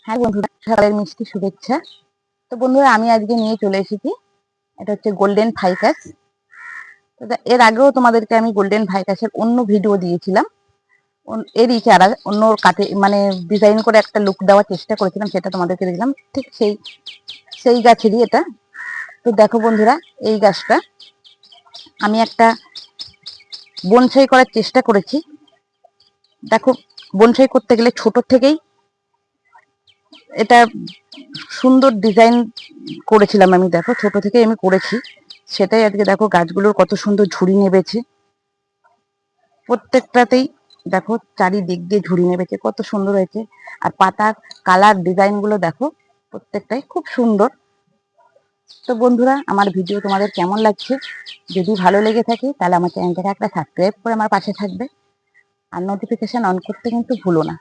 হ্যাঁ বন্ধুরা, সকালের মিষ্টি শুভেচ্ছা। তো বন্ধুরা, আমি আজকে নিয়ে চলে এসেছি, এটা হচ্ছে গোল্ডেন ফাইকাস। এর আগেও তোমাদেরকে আমি গোল্ডেন ফাইকাসের অন্য ভিডিও দিয়েছিলাম। এরই চারা অন্য কাটে মানে ডিজাইন করে একটা লুক দেওয়ার চেষ্টা করেছিলাম, সেটা তোমাদেরকে দিলাম। ঠিক সেই সেই গাছেরই এটা। তো দেখো বন্ধুরা, এই গাছটা আমি একটা বনসাই করার চেষ্টা করেছি। দেখো, বনসাই করতে গেলে ছোট থেকেই এটা সুন্দর ডিজাইন করেছিলাম আমি। দেখো, ছোট থেকে আমি করেছি, সেটাই আজকে দেখো গাছগুলোর কত সুন্দর ঝুড়ি নেবেছে প্রত্যেকটাতেই। দেখো চারিদিক দিয়ে ঝুড়ি নেবেছে, কত সুন্দর হয়েছে। আর পাতার কালার ডিজাইন গুলো দেখো, প্রত্যেকটাই খুব সুন্দর। তো বন্ধুরা, আমার ভিডিও তোমাদের কেমন লাগছে? যদি ভালো লেগে থাকে তাহলে আমার চ্যানেলটাকে একটা সাবস্ক্রাইব করে আমার পাশে থাকবে, আর নোটিফিকেশন অন করতে কিন্তু ভুলো না।